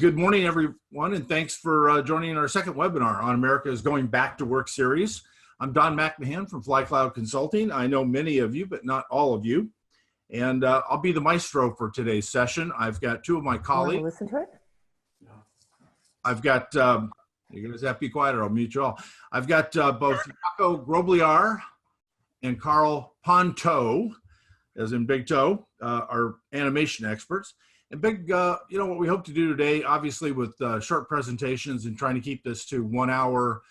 good morning, everyone, and thanks for joining our second webinar on America's Going Back to Work series. I'm Don McMahan from FlyCloud Consulting. I know many of you, but not all of you. And I'll be the maestro for today's session. I've got two of my colleagues. Listen to it? I've got, you guys have to be quiet or I'll mute you all. I've got both Jaco Grobliar and Carl Ponto, as in Big Toe, our animation experts. And Big, you know, what we hope to do today, obviously with short presentations and trying to keep this to 1 hour,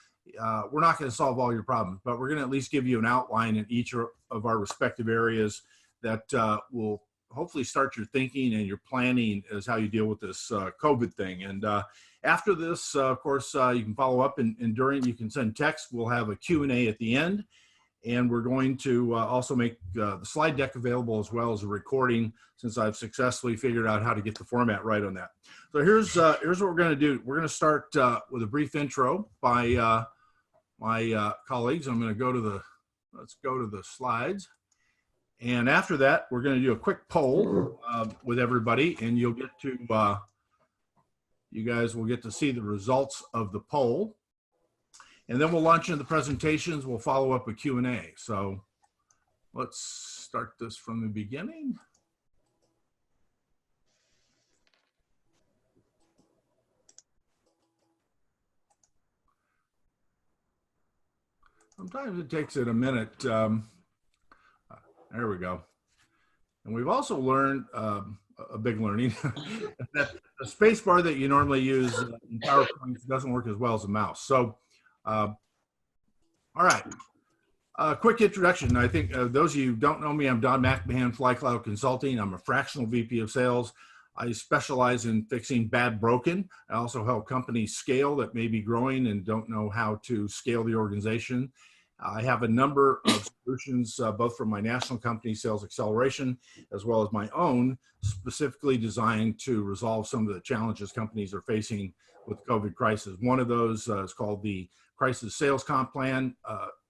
we're not going to solve all your problems, but we're going to at least give you an outline in each of our respective areas that will hopefully start your thinking and your planning as how you deal with this COVID thing. And after this, of course, you can follow up and during, you can send text. We'll have a Q&A at the end. And we're going to also make the slide deck available as well as a recording, since I've successfully figured out how to get the format right on that. So here's what we're going to do. We're going to start with a brief intro by my colleagues. I'm going to go to the, let's go to the slides. And after that, we're going to do a quick poll with everybody, and you'll get to, you guys will get to see the results of the poll. And then we'll launch into the presentations. We'll follow up with Q&A. So let's start this from the beginning. Sometimes it takes it a minute. There we go. And we've also learned a big learning that the space bar that you normally use in PowerPoint doesn't work as well as a mouse. So all right, quick introduction. I think those of you who don't know me, I'm Don McMahan, FlyCloud Consulting. I'm a fractional VP of sales. I specialize in fixing bad broken. I also help companies scale that may be growing and don't know how to scale the organization. I have a number of solutions, both from my national company, Sales Acceleration, as well as my own, specifically designed to resolve some of the challenges companies are facing with the COVID crisis. One of those is called the Crisis Sales Comp Plan.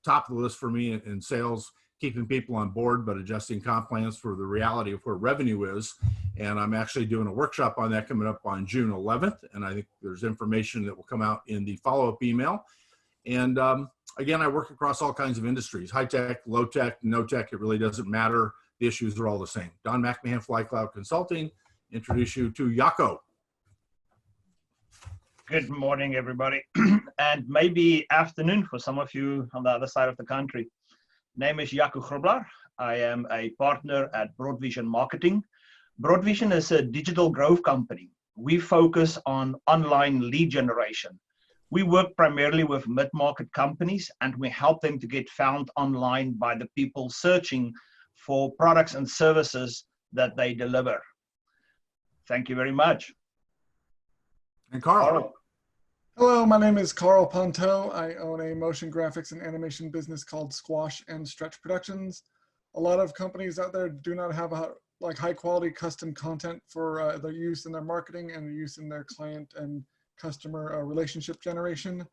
Top of the list for me in sales, keeping people on board, but adjusting comp plans for the reality of where revenue is. And I'm actually doing a workshop on that coming up on June 11th. And I think there's information that will come out in the follow-up email. And again, I work across all kinds of industries, high tech, low tech, no tech, it really doesn't matter. The issues are all the same. Don McMahan, FlyCloud Consulting, introduce you to Jaco. Good morning, everybody, and maybe afternoon for some of you on the other side of the country. Name is Jaco Grobliar. I am a partner at Broadvision Marketing. Broadvision is a digital growth company. We focus on online lead generation. We work primarily with mid-market companies, and we help them to get found online by the people searching for products and services that they deliver. Thank you very much. And Carl. Hello, my name is Carl Ponto. I own a motion graphics and animation business called Squash and Stretch Productions. A lot of companies out there do not have like high quality custom content for their use in their marketing and their use in their client and customer relationship generation.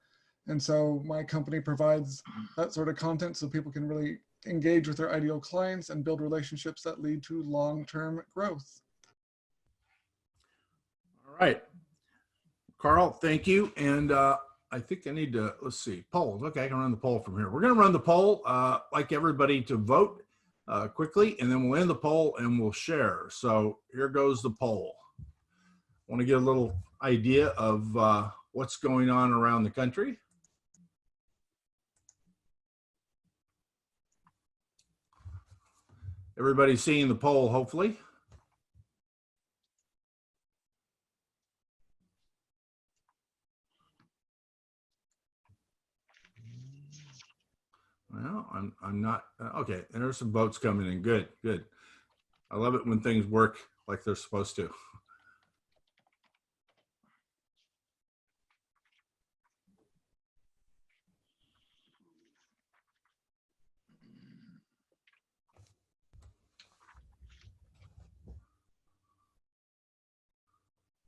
And so my company provides that sort of content so people can really engage with their ideal clients and build relationships that lead to long-term growth. All right. Carl, thank you. And I think I need to, let's see, polls. Okay, I can run the poll from here. We're going to run the poll, like everybody to vote quickly, and then we'll end the poll and we'll share. So here goes the poll. I want to get a little idea of what's going on around the country. Everybody's seeing the poll, hopefully. Well, I'm not, okay, there's some votes coming in, good, good. I love it when things work like they're supposed to.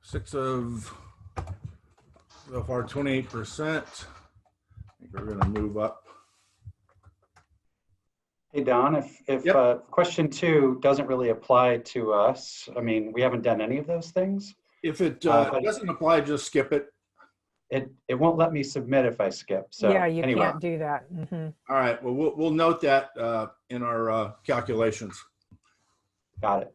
Six of, so far 28%. I think we're gonna move up. Hey, Don, if Yep. question 2 doesn't really apply to us, I mean, we haven't done any of those things. If it But doesn't apply, just skip it. it won't let me submit if I skip. So Yeah, you anyway, can't do that. All right. Well, we'll note that in our calculations. got it.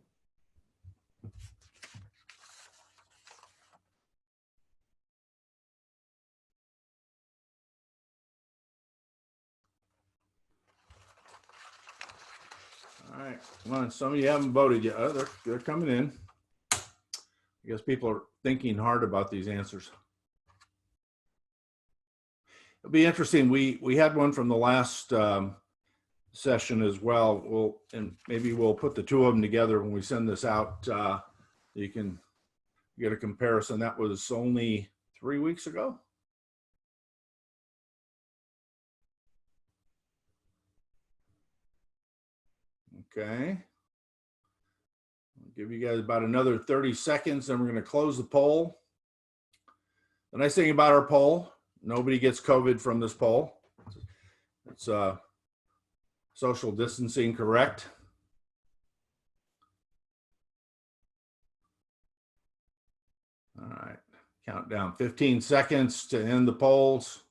All right. Come on. Some of you haven't voted yet. Oh, they're coming in. I guess people are thinking hard about these answers. It'll be interesting. We had one from the last session as well. And maybe we'll put the two of them together when we send this out. You can get a comparison. That was only 3 weeks ago. Okay. I'll give you guys about another 30 seconds, then we're going to close the poll. The nice thing about our poll, nobody gets COVID from this poll. It's social distancing correct. All right, count down 15 seconds to end the polls.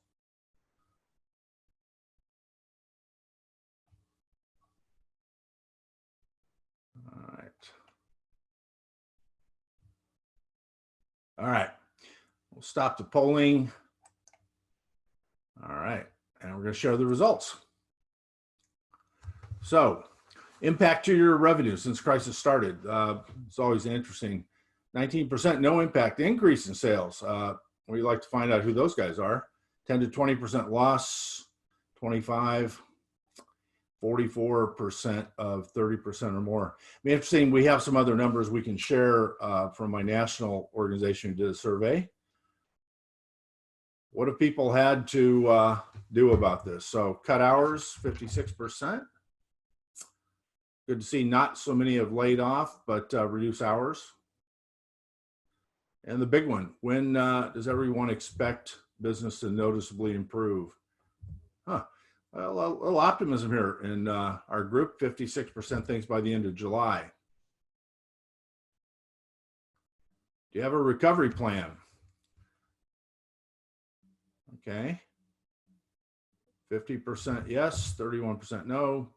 All right, we'll stop the polling. All right, and we're going to show the results. So, impact to your revenue since crisis started. It's always interesting. 19% no impact, increase in sales. We'd like to find out who those guys are. 10 to 20% loss, 25, 44% of 30% or more. Be interesting. We have some other numbers we can share from my national organization who did a survey. What have people had to do about this? So cut hours, 56%. Good to see not so many have laid off, but reduce hours. And the big one, when does everyone expect business to noticeably improve? Huh. Well, a little optimism here in our group. 56% thinks by the end of July. Do you have a recovery plan? Okay. 50% yes, 31% no.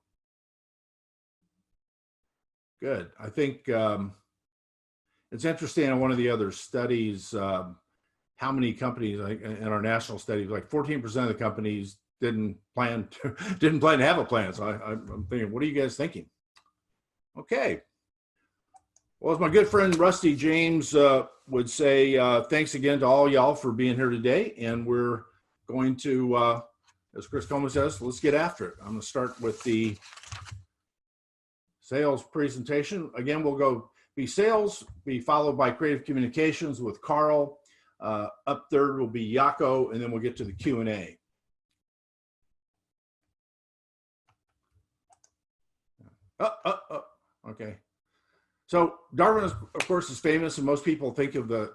Good. I think it's interesting on one of the other studies, how many companies in our national studies, like 14% of the companies didn't plan to have a plan. So I'm thinking, what are you guys thinking? Okay. Well, as my good friend Rusty James would say, thanks again to all y'all for being here today. And we're going to, as Chris Coleman says, let's get after it. I'm going to start with the sales presentation. Again, we'll go be sales, be followed by creative communications with Carl. Up third will be Yako, and then we'll get to the Q&A. Okay. So Darwin, of course, is famous, and most people think of the,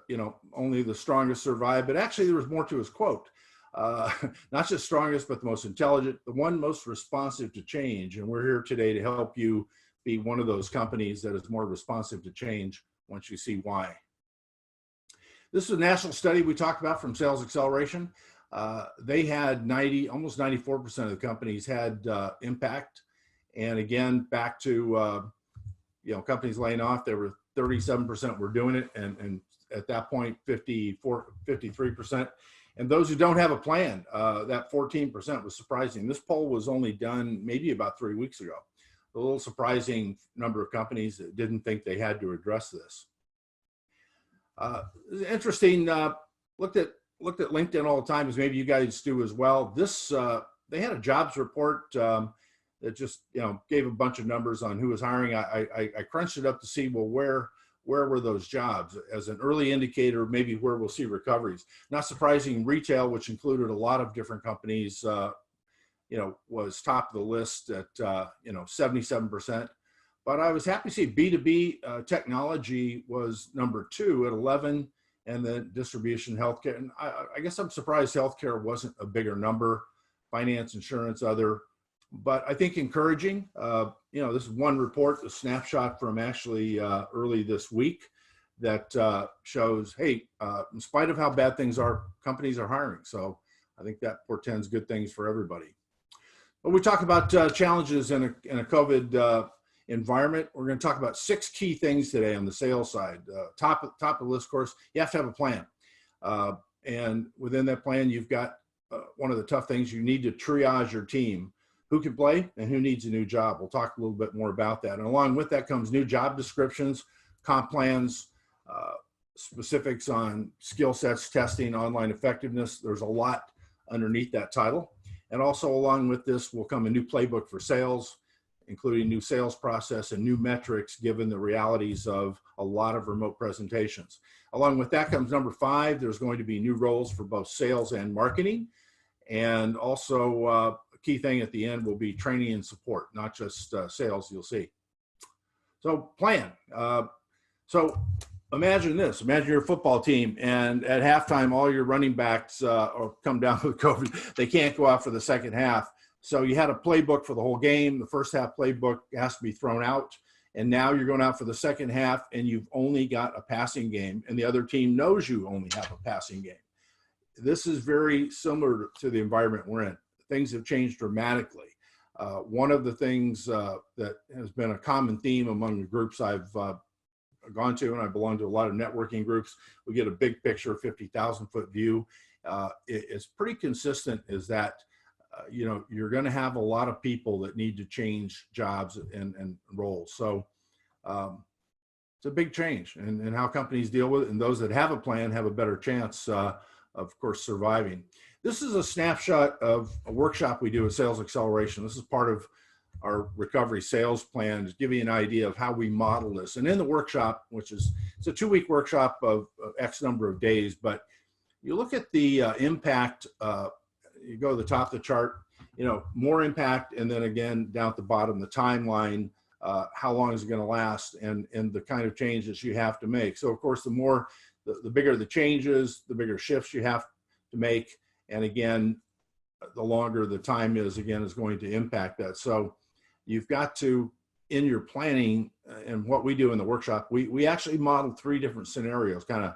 only the strongest survive, but actually there was more to his quote. Not just strongest, but the most intelligent, the one most responsive to change. And we're here today to help you be one of those companies that is more responsive to change once you see why. This is a national study we talked about from Sales Acceleration. They had almost 94% of the companies had impact. And again, back to, companies laying off, there were 37% were doing it. And at that point, 53%. And those who don't have a plan, that 14% was surprising. This poll was only done maybe about 3 weeks ago. A little surprising number of companies that didn't think they had to address this. Interesting, looked at LinkedIn all the time, as maybe you guys do as well. This, they had a jobs report that just, gave a bunch of numbers on who was hiring. I crunched it up to see, well, where were those jobs as an early indicator, maybe where we'll see recoveries. Not surprising, retail, which included a lot of different companies, was top of the list at, 77%. But I was happy to see B2B technology was number 2 at 11, and then distribution, healthcare. And I guess I'm surprised healthcare wasn't a bigger number, finance, insurance, other. But I think encouraging, this is one report, a snapshot from actually early this week. that shows, hey, in spite of how bad things are, companies are hiring. So I think that portends good things for everybody. When we talk about challenges in a COVID environment, we're going to talk about 6 key things today on the sales side. Top of the list, of course, you have to have a plan. And within that plan, you've got one of the tough things, you need to triage your team. Who can play and who needs a new job? We'll talk a little bit more about that. And along with that comes new job descriptions, comp plans, specifics on skill sets, testing, online effectiveness. There's a lot underneath that title. And also along with this will come a new playbook for sales, including new sales process and new metrics given the realities of a lot of remote presentations. Along with that comes number 5, there's going to be new roles for both sales and marketing. And also a key thing at the end will be training and support, not just sales, you'll see. So plan. So imagine this, imagine your football team and at halftime, all your running backs or come down with COVID, they can't go out for the second half. So you had a playbook for the whole game. The first half playbook has to be thrown out. And now you're going out for the second half and you've only got a passing game and the other team knows you only have a passing game. This is very similar to the environment we're in. Things have changed dramatically. One of the things that has been a common theme among the groups I've gone to, and I belong to a lot of networking groups, we get a big picture, 50,000 foot view. It's pretty consistent is that you know, you're going to have a lot of people that need to change jobs and roles. So it's a big change and how companies deal with it. And those that have a plan have a better chance, of course, surviving. This is a snapshot of a workshop we do at Sales Acceleration. This is part of our recovery sales plan to give you an idea of how we model this. And in the workshop, which is, it's a 2-week workshop of X number of days, but you look at the impact, you go to the top of the chart, you know, more impact, and then again down at the bottom, the timeline, how long is it going to last, and the kind of changes you have to make. So of course, the bigger the changes, the bigger shifts you have to make, and again, the longer the time is, again, is going to impact that. So you've got to, in your planning, and what we do in the workshop, we actually model 3 different scenarios, kind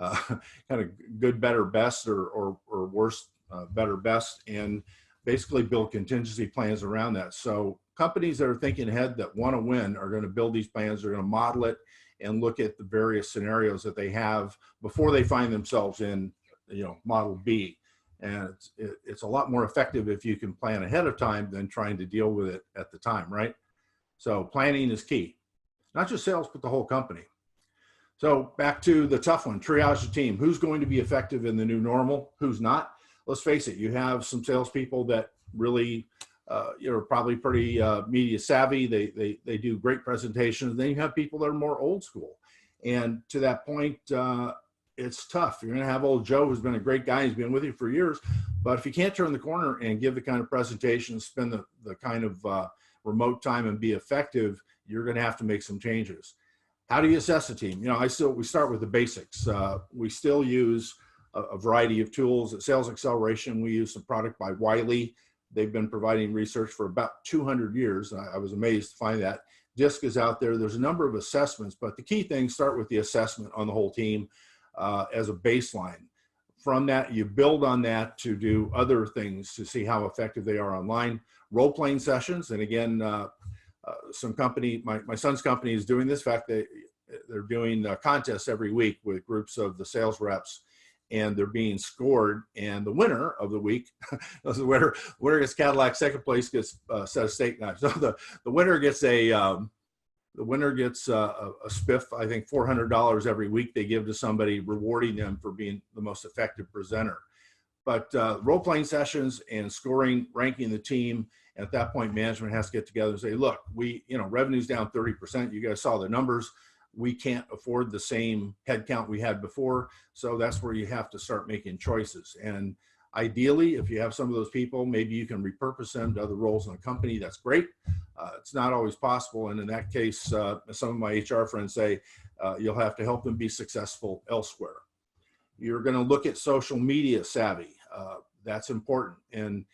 of good, better, best, or worse, better, best, and basically build contingency plans around that. So companies that are thinking ahead that want to win are going to build these plans, they're going to model it and look at the various scenarios that they have before they find themselves in, you know, model B. And it's a lot more effective if you can plan ahead of time than trying to deal with it at the time, right? So planning is key, not just sales, but the whole company. So back to the tough one, triage the team. Who's going to be effective in the new normal? Who's not? Let's face it, you have some salespeople that really, you're probably pretty media savvy. They do great presentations. Then you have people that are more old school. And to that point, it's tough. You're going to have old Joe, who's been a great guy. He's been with you for years. But if you can't turn the corner and give the kind of presentation, spend the kind of remote time and be effective, you're going to have to make some changes. How do you assess a team? You know, we start with the basics. We still use a variety of tools. At Sales Acceleration, we use some product by Wiley. They've been providing research for about 200 years. I was amazed to find that. DISC is out there. There's a number of assessments, but the key things start with the assessment on the whole team as a baseline. From that, you build on that to do other things to see how effective they are online. Role-playing sessions, and again, some company, my son's company is doing this. In fact, they're doing contests every week with groups of the sales reps, and they're being scored. And the winner of the week, the winner gets Cadillac. Second place gets a set of steak knives. So the winner gets a spiff. I think $400 every week they give to somebody, rewarding them for being the most effective presenter. But role-playing sessions and scoring, ranking the team. And at that point, management has to get together and say, look, revenue's down 30%. You guys saw the numbers. We can't afford the same headcount we had before. So that's where you have to start making choices. And ideally, if you have some of those people, maybe you can repurpose them to other roles in the company. That's great. It's not always possible. And in that case, some of my HR friends say, you'll have to help them be successful elsewhere. You're going to look at social media savvy. That's important. And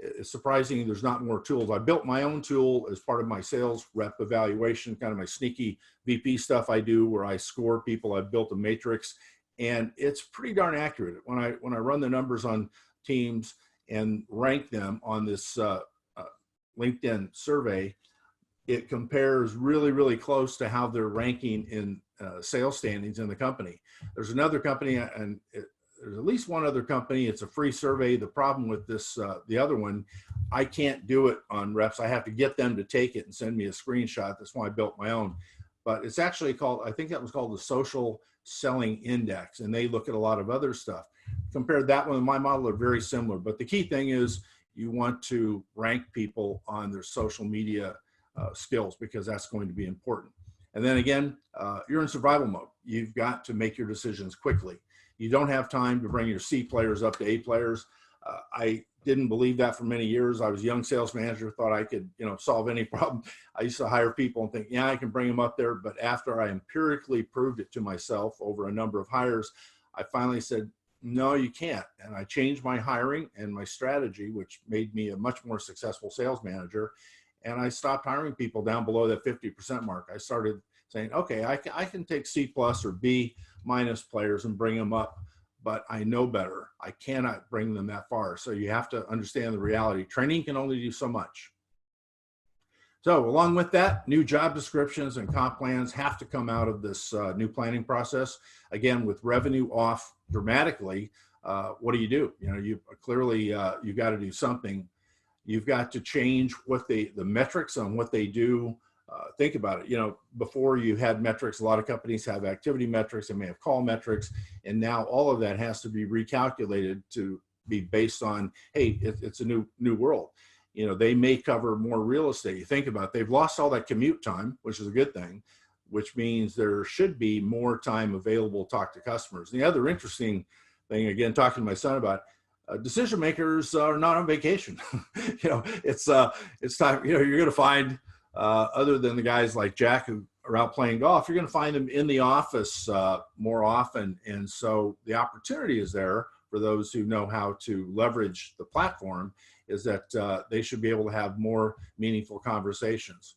it's surprising there's not more tools. I built my own tool as part of my sales rep evaluation, kind of my sneaky VP stuff I do where I score people. I've built a matrix, and it's pretty darn accurate. When I run the numbers on teams and rank them on this LinkedIn survey, it compares really, really close to how they're ranking in sales standings in the company. There's another company, and there's at least one other company. It's a free survey. The problem with this, the other one, I can't do it on reps. I have to get them to take it and send me a screenshot. That's why I built my own. But it's actually called, I think that was called the Social Selling Index, and they look at a lot of other stuff. Compared that one and my model are very similar. But the key thing is you want to rank people on their social media skills, because that's going to be important. And then again, you're in survival mode. You've got to make your decisions quickly. You don't have time to bring your C players up to A players. I didn't believe that for many years. I was a young sales manager, thought I could, solve any problem. I used to hire people and think, yeah, I can bring them up there. But after I empirically proved it to myself over a number of hires, I finally said, no, you can't. And I changed my hiring and my strategy, which made me a much more successful sales manager. And I stopped hiring people down below that 50% mark. I started saying, okay, I can take C plus or B minus players and bring them up, but I know better. I cannot bring them that far. So you have to understand the reality. Training can only do so much. So along with that, new job descriptions and comp plans have to come out of this new planning process. Again, with revenue off dramatically, what do? You clearly, you got to do something. You've got to change what the metrics on what they do. Think about it. Before you had metrics, a lot of companies have activity metrics, they may have call metrics, and now all of that has to be recalculated to be based on, hey, it's a new world. They may cover more real estate. You think about it, they've lost all that commute time, which is a good thing, which means there should be more time available to talk to customers. And the other interesting thing, again, talking to my son about, decision makers are not on vacation. It's time. You're going to find, other than the guys like Jack who are out playing golf, you're going to find them in the office more often. And so the opportunity is there for those who know how to leverage the platform, is that they should be able to have more meaningful conversations.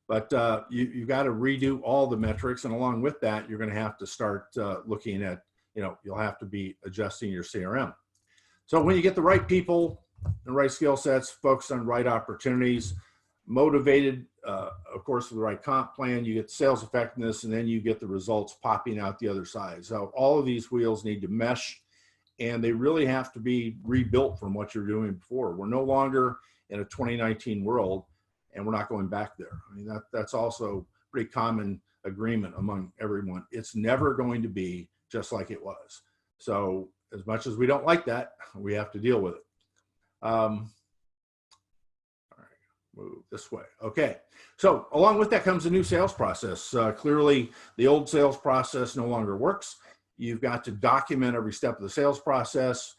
But you've got to redo all the metrics, and along with that, you're going to have to start looking at, you'll have to be adjusting your CRM. So when you get the right people, the right skill sets, focused on right opportunities, motivated, of course, with the right comp plan, you get sales effectiveness, and then you get the results popping out the other side. So all of these wheels need to mesh, and they really have to be rebuilt from what you're doing before. We're no longer in a 2019 world, and we're not going back there. I mean, that's also pretty common agreement among everyone. It's never going to be just like it was. So as much as we don't like that, we have to deal with it. All right, move this way. Okay, so along with that comes a new sales process. Clearly, the old sales process no longer works. You've got to document every step of the sales process.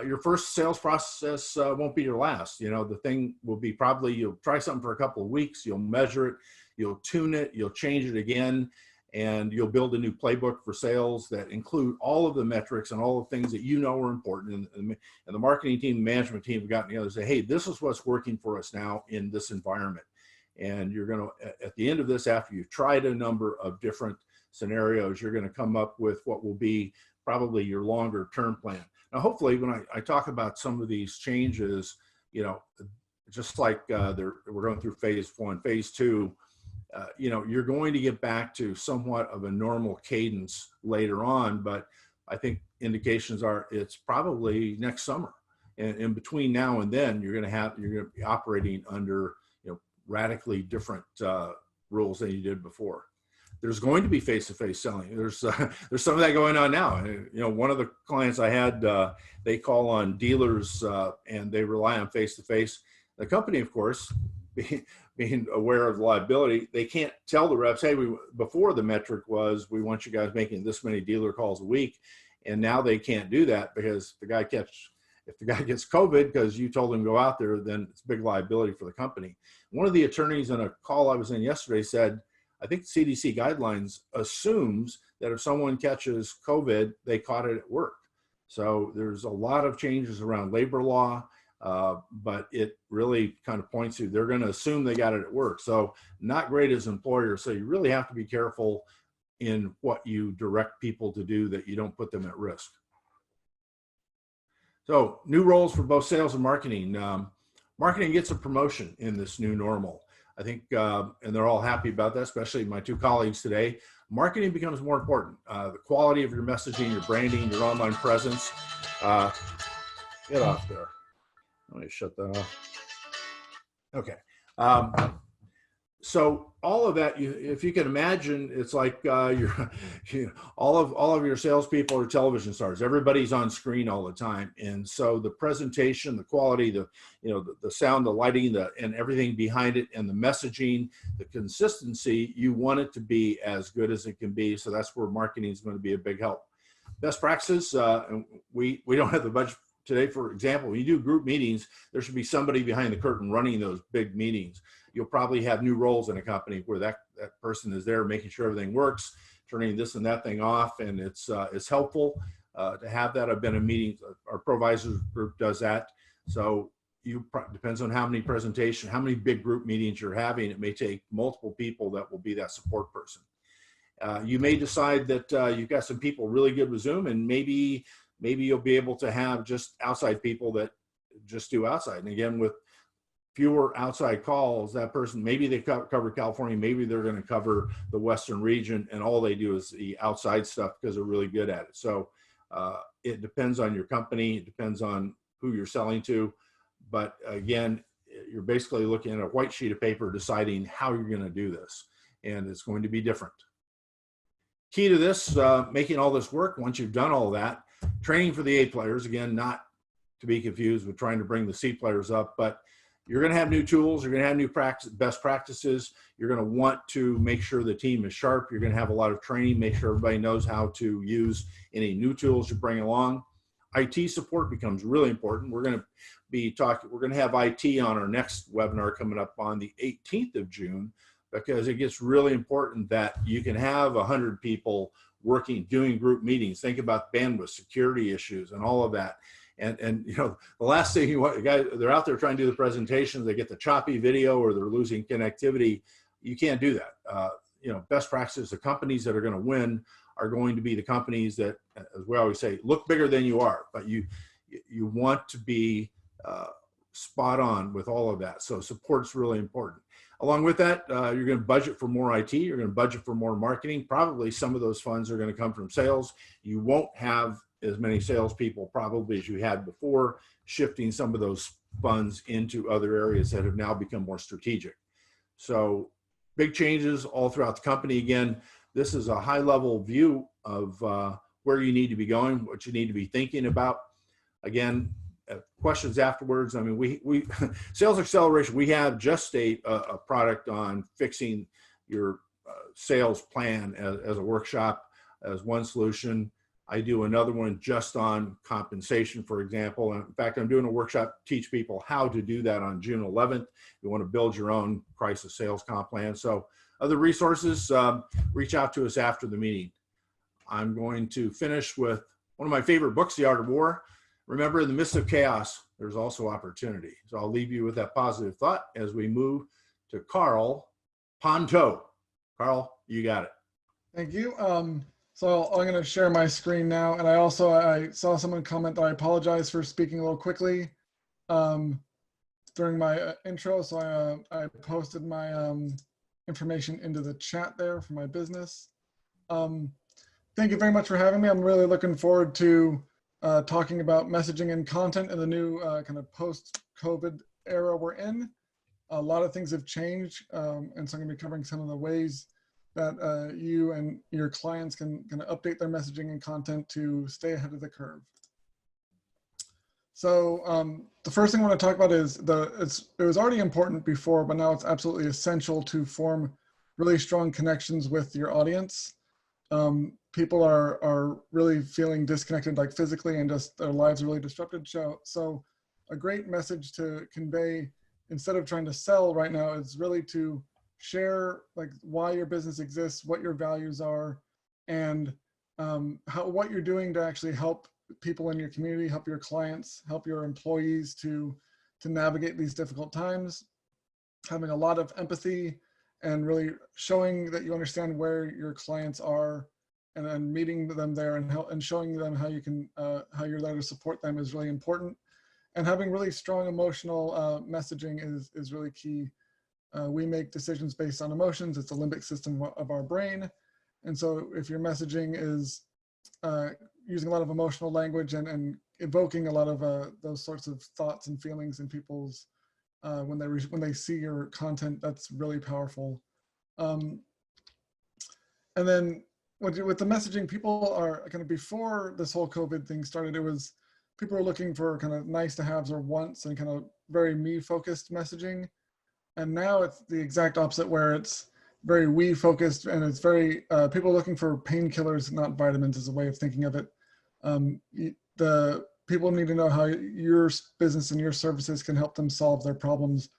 Your first sales process won't be your last. The thing will be probably, you'll try something for a couple of weeks, you'll measure it, you'll tune it, you'll change it again, and you'll build a new playbook for sales that include all of the metrics and all the things that are important. And the marketing team, management team have gotten together and say, hey, this is what's working for us now in this environment. And you're going to, at the end of this, after you've tried a number of different scenarios, you're going to come up with what will be probably your longer term plan. Now, hopefully, when I talk about some of these changes, just like we're going through phase 1, phase 2, you're going to get back to somewhat of a normal cadence later on, but I think indications are it's probably next summer. And in between now and then, you're going to be operating under radically different rules than you did before. There's going to be face-to-face selling. There's some of that going on now. One of the clients I had, they call on dealers and they rely on face-to-face. The company, of course, being aware of the liability, they can't tell the reps, hey, before the metric was, we want you guys making this many dealer calls a week. And now they can't do that because if the guy gets COVID because you told him to go out there, then it's big liability for the company. One of the attorneys in a call I was in yesterday said, I think CDC guidelines assumes that if someone catches COVID, they caught it at work. So there's a lot of changes around labor law. but it really kind of points to, they're going to assume they got it at work. So not great as employers. So you really have to be careful in what you direct people to do, that you don't put them at risk. So new roles for both sales and marketing. Marketing gets a promotion in this new normal. I think, and they're all happy about that, especially my two colleagues today. Marketing becomes more important. The quality of your messaging, your branding, your online presence. Get off there. Let me shut that off. Okay. So all of that, if you can imagine, it's like all of your salespeople are television stars. Everybody's on screen all the time, and so the presentation, the quality, the sound, the lighting, and everything behind it, and the messaging, the consistency, you want it to be as good as it can be. So that's where marketing is going to be a big help. Best practices. And we don't have the budget today. For example, when you do group meetings, there should be somebody behind the curtain running those big meetings. You'll probably have new roles in a company where that person is there making sure everything works, turning this and that thing off, and it's helpful to have that. I've been in meetings, our provisors group does that. So depends on how many presentations, how many big group meetings you're having. It may take multiple people that will be that support person. You may decide that you've got some people really good with Zoom, and maybe you'll be able to have just outside people that just do outside. And again, with fewer outside calls, that person, maybe they cover California, maybe they're going to cover the Western region, and all they do is the outside stuff because they're really good at it. So it depends on your company. It depends on who you're selling to. But again, you're basically looking at a white sheet of paper deciding how you're going to do this. And it's going to be different. Key to this, making all this work, once you've done all that, training for the A players, again, not to be confused with trying to bring the C players up, but you're going to have new tools. You're going to have new best practices. You're going to want to make sure the team is sharp. You're going to have a lot of training, make sure everybody knows how to use any new tools you bring along. IT support becomes really important. We're going to have IT on our next webinar coming up on the 18th of June, because it gets really important that you can have 100 people working, doing group meetings. Think about bandwidth, security issues, and all of that. And the last thing you want, guys, they're out there trying to do the presentations, they get the choppy video or they're losing connectivity. You can't do that. Best practices, the companies that are going to win are going to be the companies that, as we always say, look bigger than you are, but you want to be spot on with all of that. So support's really important. Along with that, you're going to budget for more IT, you're going to budget for more marketing. Probably some of those funds are going to come from sales. You won't have as many salespeople probably as you had before, shifting some of those funds into other areas that have now become more strategic. So big changes all throughout the company. Again, this is a high level view of where you need to be going, what you need to be thinking about. Again, questions afterwards. I mean, we Sales Acceleration, we have just a product on fixing your sales plan as a workshop, as one solution. I do another one just on compensation, for example. And in fact, I'm doing a workshop to teach people how to do that on June 11th. You want to build your own crisis sales comp plan. So other resources, reach out to us after the meeting. I'm going to finish with one of my favorite books, The Art of War. Remember, in the midst of chaos, there's also opportunity. So I'll leave you with that positive thought as we move to Carl Ponto. Carl, you got it. Thank you. So I'm going to share my screen now. And I saw someone comment that I apologize for speaking a little quickly during my intro. So I posted my information into the chat there for my business. Thank you very much for having me. I'm really looking forward to talking about messaging and content in the new kind of post-COVID era we're in. A lot of things have changed. And so I'm going to be covering some of the ways that you and your clients can update their messaging and content to stay ahead of the curve. So the first thing I want to talk about is it was already important before, but now it's absolutely essential to form really strong connections with your audience. People are really feeling disconnected, like physically, and just their lives are really disrupted. So a great message to convey, instead of trying to sell right now, is really to share like why your business exists, what your values are, and what you're doing to actually help people in your community, help your clients, help your employees to to navigate these difficult times, having a lot of empathy and really showing that you understand where your clients are, and then meeting them there and showing them how you can how you're there to support them is really important. And having really strong emotional messaging is really key. We make decisions based on emotions. It's the limbic system of our brain. And so if your messaging is using a lot of emotional language and evoking a lot of those sorts of thoughts and feelings in people's, when they see your content, that's really powerful. And then with the messaging, people are kind of, before this whole COVID thing started, it was, people were looking for kind of nice to haves or wants and kind of very me focused messaging. And now it's the exact opposite, where it's very we focused, and it's very, people are looking for painkillers, not vitamins, is a way of thinking of it. The people need to know how your business and your services can help them solve their problems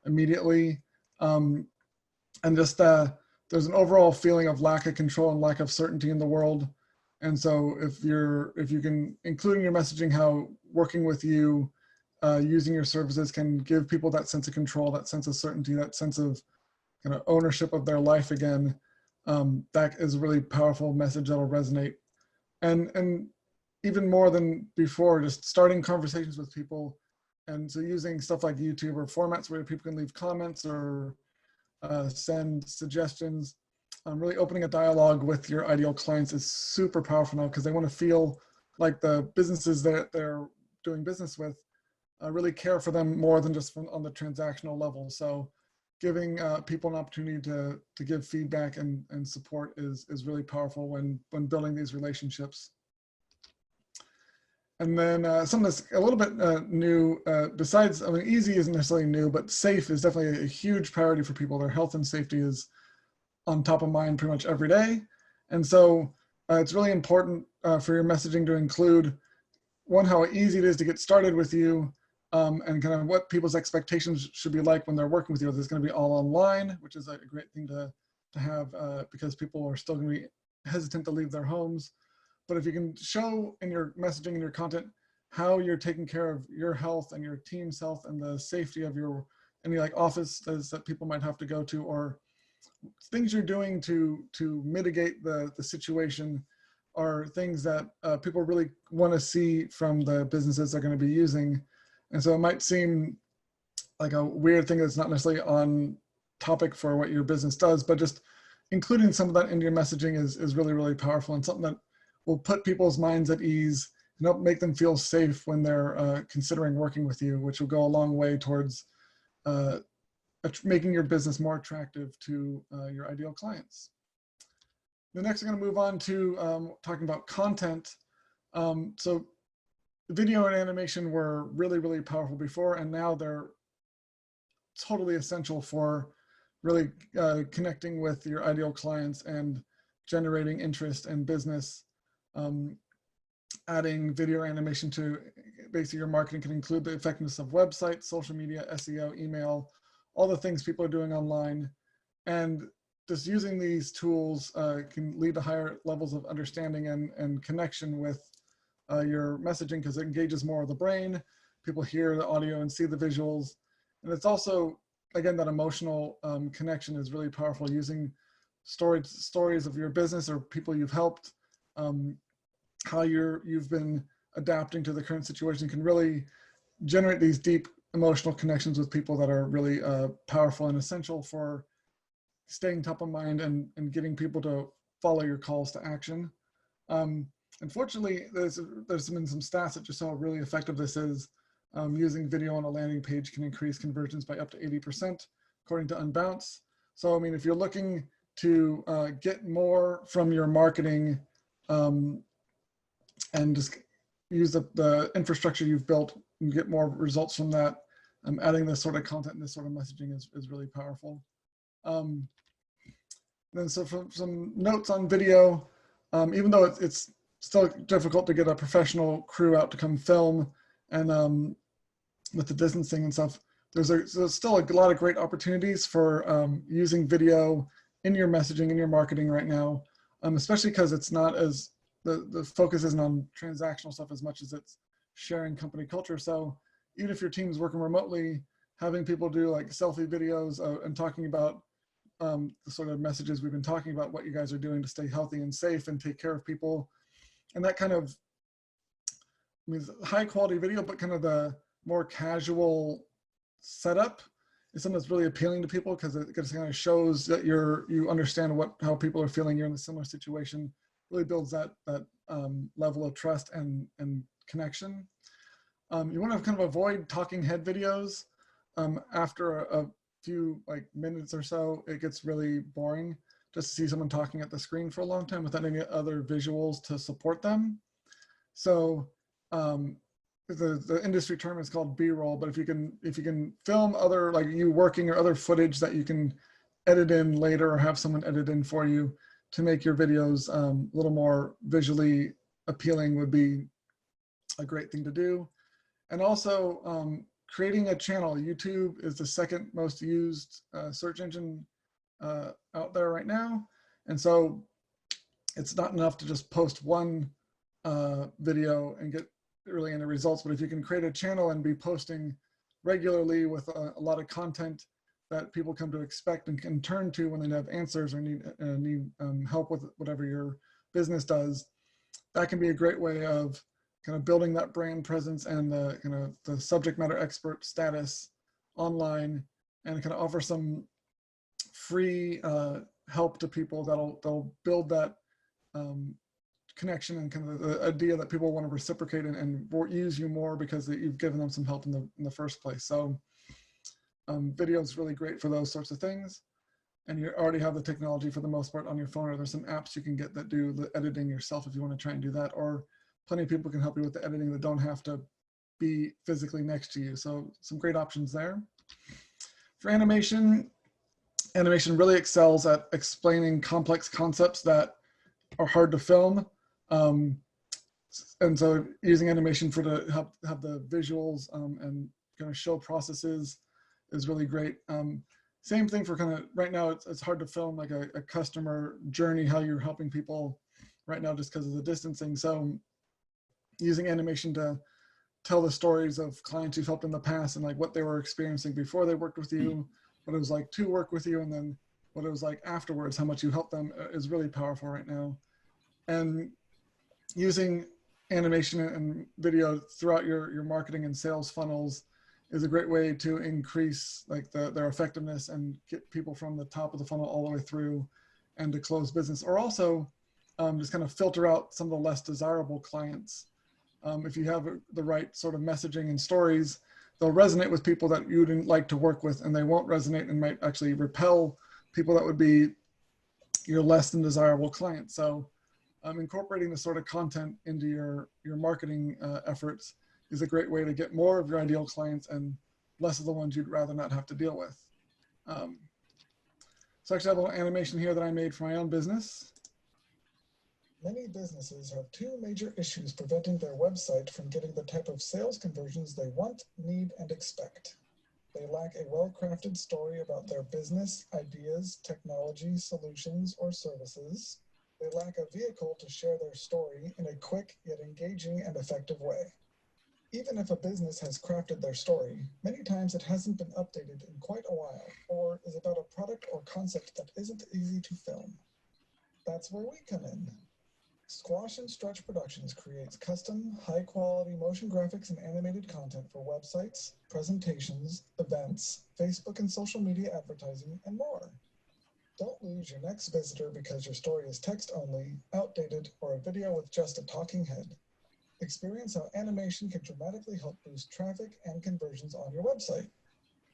immediately. And just there's an overall feeling of lack of control and lack of certainty in the world. And so if you can include in your messaging how working with you, using your services can give people that sense of control, that sense of certainty, that sense of kind of ownership of their life again, that is a really powerful message that'll resonate. And even more than before, just starting conversations with people. And so using stuff like YouTube or formats where people can leave comments or send suggestions, really opening a dialogue with your ideal clients is super powerful now, because they want to feel like the businesses that they're doing business with really care for them more than just on the transactional level. So giving people an opportunity to give feedback and support is really powerful when building these relationships. And then something that's a little bit new, besides, I mean, easy isn't necessarily new, but safe is definitely a huge priority for people. Their health and safety is on top of mind pretty much every day. And so it's really important for your messaging to include, one, how easy it is to get started with you, and kind of what people's expectations should be like when they're working with you. There's going to be all online, which is a great thing to have because people are still going to be hesitant to leave their homes. But if you can show in your messaging and your content how you're taking care of your health and your team's health and the safety of any like offices that people might have to go to, or things you're doing to mitigate the situation, are things that people really want to see from the businesses they're going to be using. And so it might seem like a weird thing that's not necessarily on topic for what your business does, but just including some of that into your messaging is really, really powerful, and something that will put people's minds at ease and help make them feel safe when they're considering working with you, which will go a long way towards making your business more attractive to your ideal clients. The next, I'm going to move on to talking about content. So video and animation were really, really powerful before, and now they're totally essential for really connecting with your ideal clients and generating interest and business. Adding video animation to basically your marketing can include the effectiveness of websites, social media, SEO, email, all the things people are doing online. And just using these tools can lead to higher levels of understanding and connection with your messaging, because it engages more of the brain. People hear the audio and see the visuals. And it's also, again, that emotional connection is really powerful. Using stories of your business or people you've helped, how you've been adapting to the current situation, can really generate these deep emotional connections with people that are really powerful and essential for staying top of mind and getting people to follow your calls to action. Unfortunately, there's been some stats that just show how really effective this is. Using video on a landing page can increase conversions by up to 80%, according to Unbounce. So, I mean, if you're looking to get more from your marketing and just use the infrastructure you've built and get more results from that, adding this sort of content and this sort of messaging is really powerful. Then so from some notes on video, even though it's still difficult to get a professional crew out to come film, and with the distancing and stuff, there's still a lot of great opportunities for using video in your messaging, in your marketing right now, especially because it's not as, the focus isn't on transactional stuff as much as it's sharing company culture. So even if your team's working remotely, having people do like selfie videos and talking about the sort of messages we've been talking about, what you guys are doing to stay healthy and safe and take care of people. And that kind of, I mean, high quality video, but kind of the more casual setup is something that's really appealing to people because it kind of shows that you understand how people are feeling. You're in a similar situation. Really builds that level of trust and connection. You want to kind of avoid talking head videos. After a few like minutes or so, it gets really boring just to see someone talking at the screen for a long time without any other visuals to support them. So the industry term is called B-roll, but if you can film other, like you working or other footage that you can edit in later or have someone edit in for you to make your videos a little more visually appealing would be a great thing to do. And also creating a channel. YouTube is the second most used search engine out there right now. And so it's not enough to just post one video and get really any results, but if you can create a channel and be posting regularly with a lot of content that people come to expect and can turn to when they have answers or need help with whatever your business does, that can be a great way of kind of building that brand presence and the kind of the subject matter expert status online, and kind of offer some free help to people that'll build that connection and kind of the idea that people want to reciprocate and use you more because you've given them some help in the first place. So video is really great for those sorts of things. And you already have the technology for the most part on your phone, or there's some apps you can get that do the editing yourself if you want to try and do that, or plenty of people can help you with the editing that don't have to be physically next to you. So some great options there. For animation really excels at explaining complex concepts that are hard to film. And so using animation to help have the visuals and kind of show processes is really great. Same thing for kind of, right now it's hard to film like a customer journey, how you're helping people right now just because of the distancing. So using animation to tell the stories of clients you've helped in the past and like what they were experiencing before they worked with you, what it was like to work with you, and then what it was like afterwards, how much you helped them is really powerful right now. And using animation and video throughout your marketing and sales funnels is a great way to increase like their effectiveness and get people from the top of the funnel all the way through and to close business, or also just kind of filter out some of the less desirable clients. If you have the right sort of messaging and stories, they'll resonate with people that you didn't like to work with, and they won't resonate and might actually repel people that would be your less than desirable clients. So incorporating this sort of content into your marketing efforts is a great way to get more of your ideal clients and less of the ones you'd rather not have to deal with. So actually I have a little animation here that I made for my own business. Many businesses have two major issues preventing their website from getting the type of sales conversions they want, need, and expect. They lack a well-crafted story about their business, ideas, technology, solutions, or services. They lack a vehicle to share their story in a quick yet engaging and effective way. Even if a business has crafted their story, many times it hasn't been updated in quite a while, or is about a product or concept that isn't easy to film. That's where we come in. Squash and Stretch Productions creates custom, high-quality motion graphics and animated content for websites, presentations, events, Facebook and social media advertising, and more. Don't lose your next visitor because your story is text-only, outdated, or a video with just a talking head. Experience how animation can dramatically help boost traffic and conversions on your website.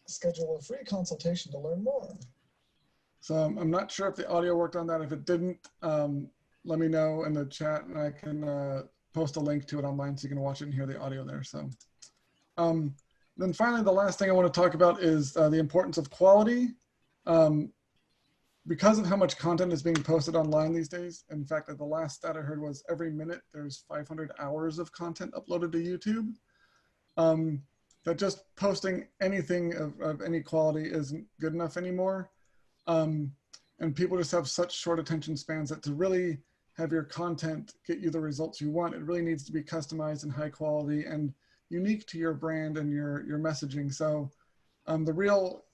Schedule a free consultation to learn more. So I'm not sure if the audio worked on that. If it didn't, let me know in the chat and I can post a link to it online so you can watch it and hear the audio there. So then finally, the last thing I want to talk about is the importance of quality. Because of how much content is being posted online these days, in fact, the last stat I heard was every minute there's 500 hours of content uploaded to YouTube. That just posting anything of any quality isn't good enough anymore. And people just have such short attention spans that to really have your content get you the results you want, it really needs to be customized and high quality and unique to your brand and your messaging. So the real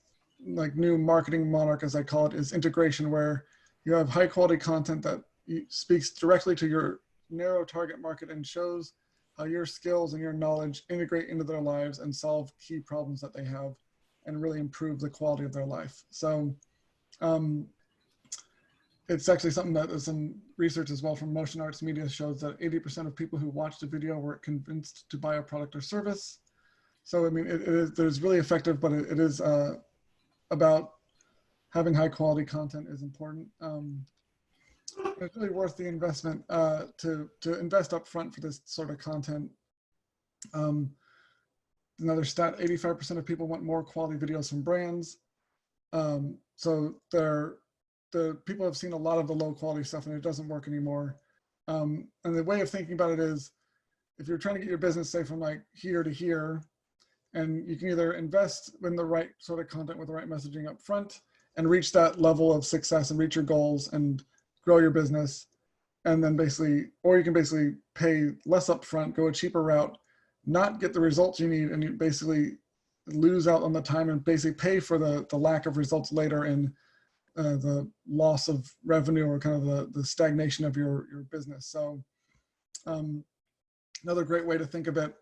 like new marketing monarch, as I call it, is integration, where you have high quality content that speaks directly to your narrow target market and shows how your skills and your knowledge integrate into their lives and solve key problems that they have and really improve the quality of their life. So it's actually something that is some research as well from Motion Arts Media shows that 80% of people who watched a video were convinced to buy a product or service. So, I mean, it's really effective, but it is about having high quality content is important. It's really worth the investment to invest up front for this sort of content. Another stat, 85% of people want more quality videos from brands. So the people have seen a lot of the low quality stuff and it doesn't work anymore. And the way of thinking about it is, if you're trying to get your business, say, from like here to here, and you can either invest in the right sort of content with the right messaging up front and reach that level of success and reach your goals and grow your business. And then basically, or you can basically pay less upfront, go a cheaper route, not get the results you need, and you basically lose out on the time and basically pay for the lack of results later in the loss of revenue or kind of the stagnation of your business. So another great way to think of it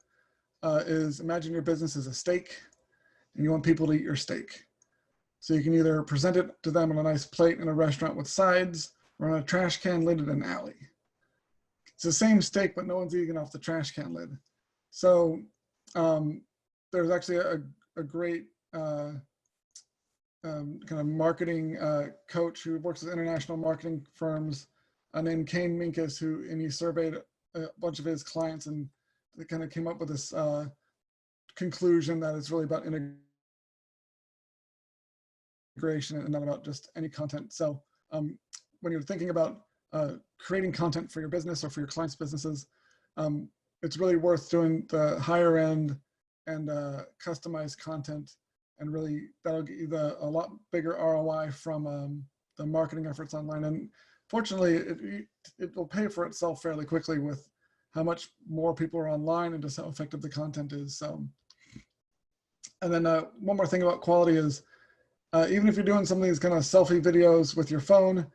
is, imagine your business is a steak and you want people to eat your steak. So you can either present it to them on a nice plate in a restaurant with sides, or on a trash can lid in an alley. It's the same steak, but no one's eating off the trash can lid. So there's actually a great kind of marketing coach who works with international marketing firms named Kane Minkus, and he surveyed a bunch of his clients, and they kind of came up with this conclusion that it's really about integration and not about just any content. So when you're thinking about creating content for your business or for your clients' businesses, it's really worth doing the higher end and customized content, and really that'll get you a lot bigger ROI from the marketing efforts online. And fortunately, it will pay for itself fairly quickly with how much more people are online and just how effective the content is. So, and then one more thing about quality is, even if you're doing some of these kind of selfie videos with your phone,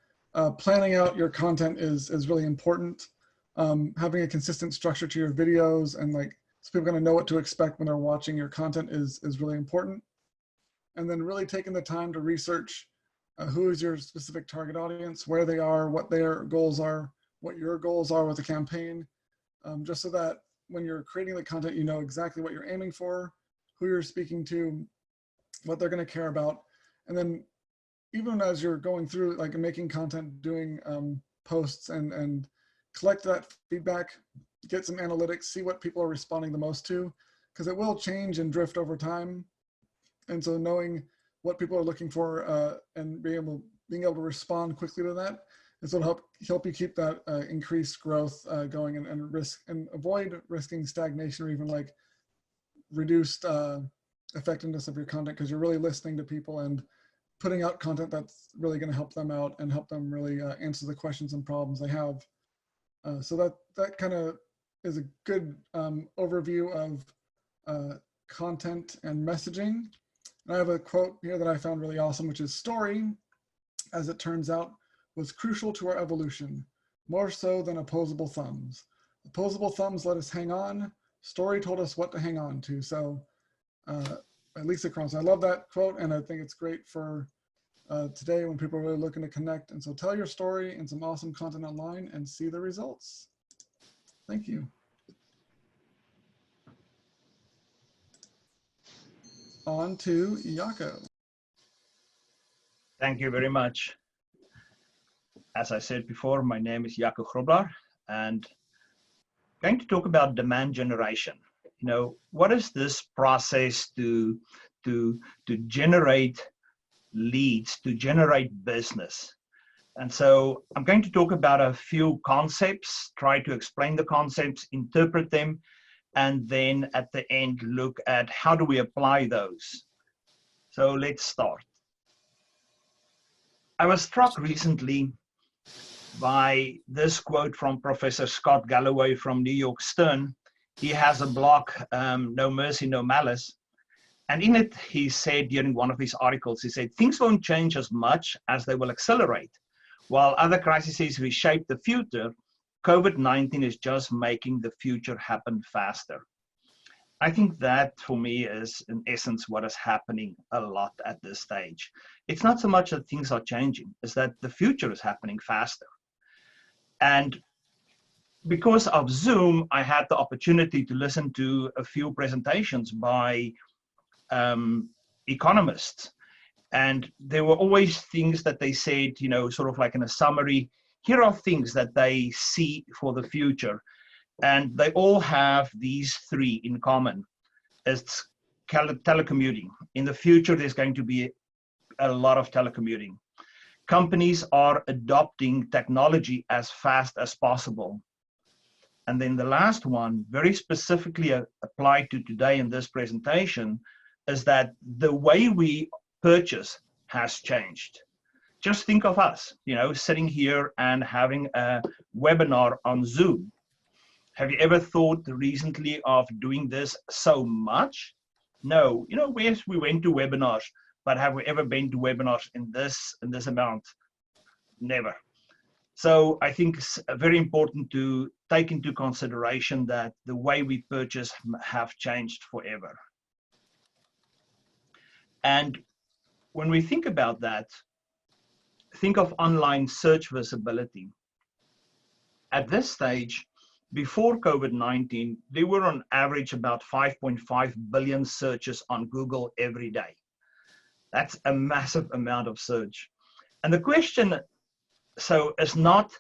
planning out your content is really important. Having a consistent structure to your videos, and like, so people are going to know what to expect when they're watching your content is really important. And then really taking the time to research who is your specific target audience, where they are, what their goals are, what your goals are with the campaign, just so that when you're creating the content, you know exactly what you're aiming for, who you're speaking to, what they're going to care about. And then even as you're going through, like, making content, doing posts, and collect that feedback, get some analytics, see what people are responding the most to, because it will change and drift over time. And so knowing what people are looking for and being able to respond quickly to that is what help you keep that increased growth going, and avoid risking stagnation or even like reduced effectiveness of your content, because you're really listening to people and putting out content that's really going to help them out and help them really answer the questions and problems they have. So that kind of is a good overview of content and messaging. And I have a quote here that I found really awesome, which is, "Story, as it turns out, was crucial to our evolution, more so than opposable thumbs. Opposable thumbs let us hang on. Story told us what to hang on to." So Lisa Crumbs, I love that quote, and I think it's great for today when people are really looking to connect. And so tell your story in some awesome content online and see the results. Thank you. On to Jaco. Thank you very much. As I said before, my name is Jaco Grobler, and I'm going to talk about demand generation. You know, what is this process to generate leads, to generate business? And so I'm going to talk about a few concepts, try to explain the concepts, interpret them, and then at the end look at how do we apply those. So let's start. I was struck recently by this quote from Professor Scott Galloway from New York Stern. He has a blog, No Mercy, No Malice. And in it, he said during one of his articles, he said, things won't change as much as they will accelerate. While other crises reshape the future, COVID-19 is just making the future happen faster. I think that for me is in essence what is happening a lot at this stage. It's not so much that things are changing, it's that the future is happening faster. And because of Zoom, I had the opportunity to listen to a few presentations by economists. And there were always things that they said, you know, sort of like in a summary, here are things that they see for the future. And they all have these three in common. It's telecommuting. In the future, there's going to be a lot of telecommuting. Companies are adopting technology as fast as possible. And then the last one, very specifically applied to today in this presentation, is that the way we purchase has changed. Just think of us, you know, sitting here and having a webinar on Zoom. Have you ever thought recently of doing this so much? No, you know, yes, we went to webinars, but have we ever been to webinars in this amount? Never. So I think it's very important to take into consideration that the way we purchase have changed forever. And when we think about that, think of online search visibility. At this stage, before COVID-19, there were on average about 5.5 billion searches on Google every day. That's a massive amount of search. And the question, so, is not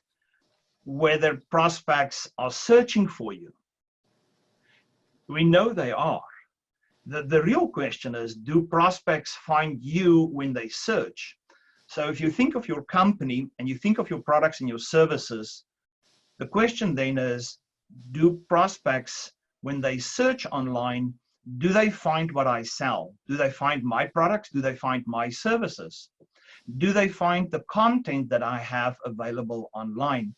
whether prospects are searching for you. We know they are. The real question is, do prospects find you when they search? So if you think of your company and you think of your products and your services, the question then is, do prospects, when they search online, do they find what I sell? Do they find my products? Do they find my services? Do they find the content that I have available online?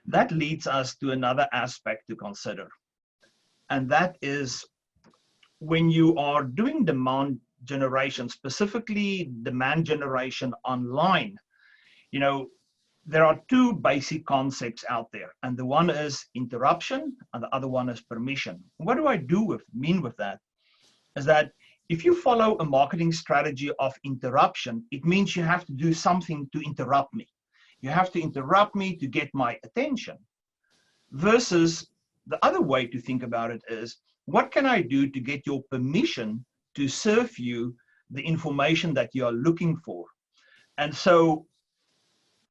That leads us to another aspect to consider. And that is when you are doing demand generation, specifically demand generation online, you know, there are two basic concepts out there, and the one is interruption and the other one is permission. What do I mean with that? Is that if you follow a marketing strategy of interruption, it means you have to do something to interrupt me. You have to interrupt me to get my attention. Versus the other way to think about it is, what can I do to get your permission to serve you the information that you are looking for? And so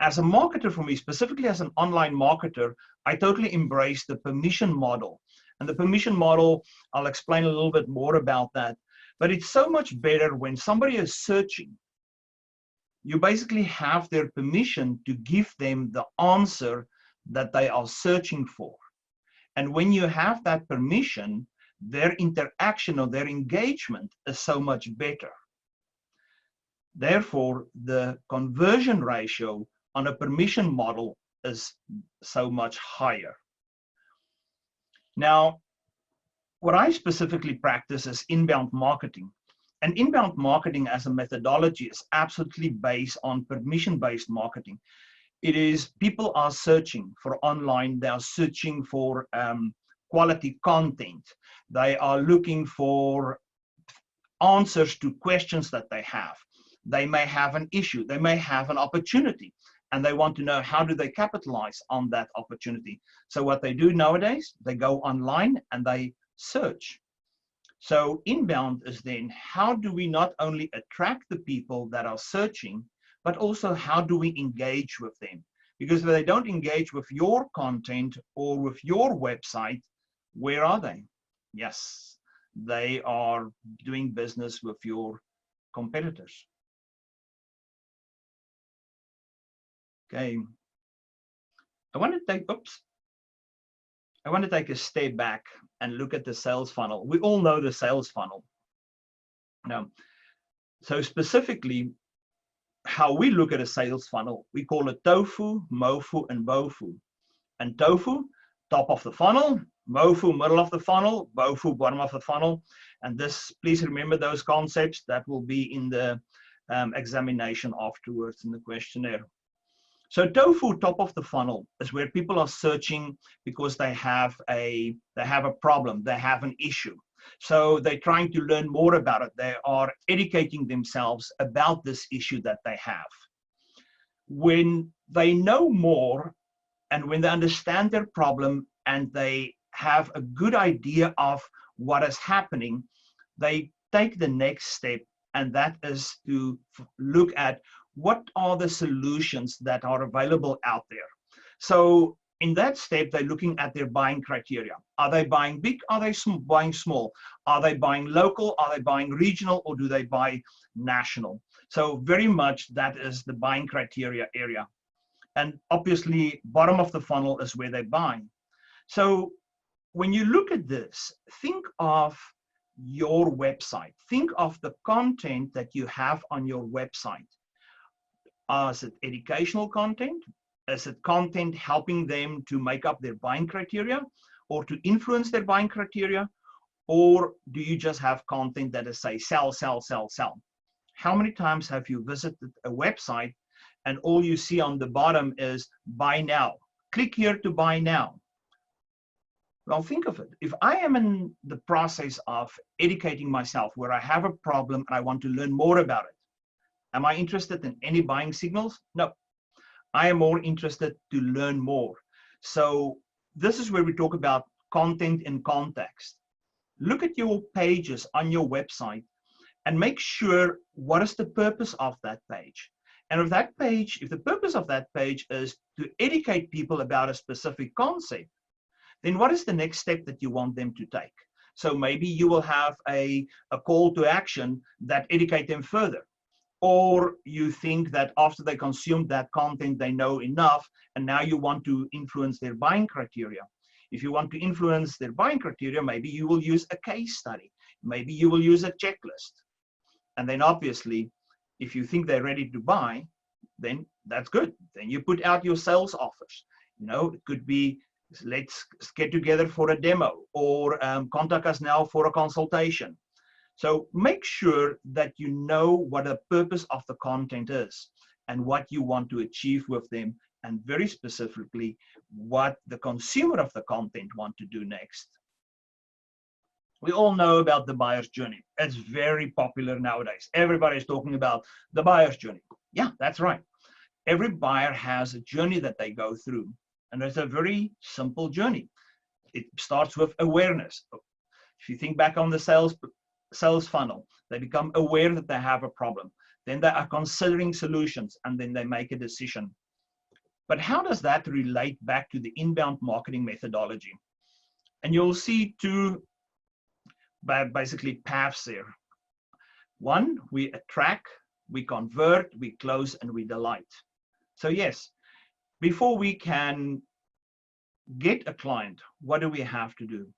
as a marketer, for me, specifically as an online marketer, I totally embrace the permission model. And the permission model, I'll explain a little bit more about that. But it's so much better when somebody is searching. You basically have their permission to give them the answer that they are searching for. And when you have that permission, their interaction or their engagement is so much better. Therefore, the conversion ratio on a permission model is so much higher. Now, what I specifically practice is inbound marketing. And inbound marketing as a methodology is absolutely based on permission-based marketing. It is people are searching for online, they are searching for quality content. They are looking for answers to questions that they have. They may have an issue, they may have an opportunity, and they want to know how do they capitalize on that opportunity. So what they do nowadays, they go online and they search. So inbound is then, how do we not only attract the people that are searching, but also how do we engage with them? Because if they don't engage with your content or with your website, where are they? Yes, they are doing business with your competitors. Okay, I want to take a step back and look at the sales funnel. We all know the sales funnel. Now, so specifically, how we look at a sales funnel, we call it TOFU, MOFU, and BOFU. And TOFU, top of the funnel, MOFU, middle of the funnel, BOFU, bottom of the funnel. And this, please remember those concepts that will be in the examination afterwards in the questionnaire. So TOFU, top of the funnel, is where people are searching because they have a problem, they have an issue. So they're trying to learn more about it. They are educating themselves about this issue that they have. When they know more and when they understand their problem and they have a good idea of what is happening, they take the next step, and that is to look at what are the solutions that are available out there. So in that step, they're looking at their buying criteria. Are they buying big? Are they buying small? Are they buying local? Are they buying regional? Or do they buy national? So very much that is the buying criteria area. And obviously, bottom of the funnel is where they're buying. So when you look at this, think of your website. Think of the content that you have on your website. Is it educational content? Is it content helping them to make up their buying criteria or to influence their buying criteria? Or do you just have content that is say, sell, sell, sell, sell? How many times have you visited a website and all you see on the bottom is buy now? Click here to buy now. Well, think of it. If I am in the process of educating myself where I have a problem and I want to learn more about it, am I interested in any buying signals? No. I am more interested to learn more. So this is where we talk about content in context. Look at your pages on your website and make sure what is the purpose of that page. And if that page, if the purpose of that page is to educate people about a specific concept, then what is the next step that you want them to take? So maybe you will have a call to action that educate them further. Or you think that after they consume that content, they know enough, and now you want to influence their buying criteria. If you want to influence their buying criteria, maybe you will use a case study. Maybe you will use a checklist. And then obviously, if you think they're ready to buy, then that's good. Then you put out your sales offers. You know, it could be, let's get together for a demo, or contact us now for a consultation. So make sure that you know what the purpose of the content is and what you want to achieve with them, and very specifically what the consumer of the content want to do next. We all know about the buyer's journey. It's very popular nowadays. Everybody's talking about the buyer's journey. Yeah, that's right. Every buyer has a journey that they go through, and it's a very simple journey. It starts with awareness. If you think back on the sales funnel, they become aware that they have a problem. Then they are considering solutions, and then they make a decision. But how does that relate back to the inbound marketing methodology? And you'll see two basically paths there. One, we attract, we convert, we close, and we delight. So yes, before we can get a client, what do we have to do?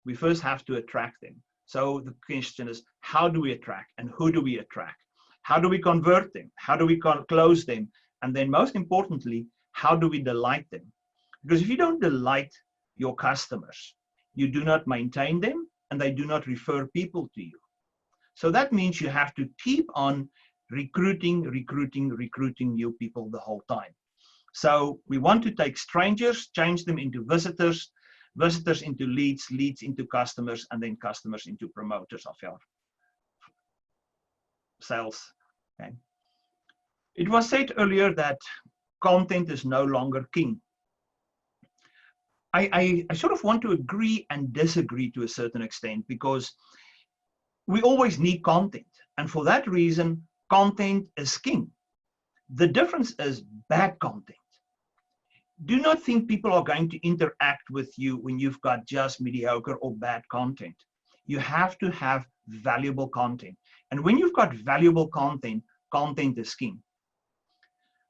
We first have to attract them. So the question is, how do we attract, and who do we attract? How do we convert them? How do we close them? And then most importantly, how do we delight them? Because if you don't delight your customers, you do not maintain them, and they do not refer people to you. So that means you have to keep on recruiting new people the whole time. So we want to take strangers, change them into visitors, visitors into leads, leads into customers, and then customers into promoters of your sales. Okay. It was said earlier that content is no longer king. I sort of want to agree and disagree to a certain extent, because we always need content. And for that reason, content is king. The difference is bad content. Do not think people are going to interact with you when you've got just mediocre or bad content. You have to have valuable content. And when you've got valuable content, content is king.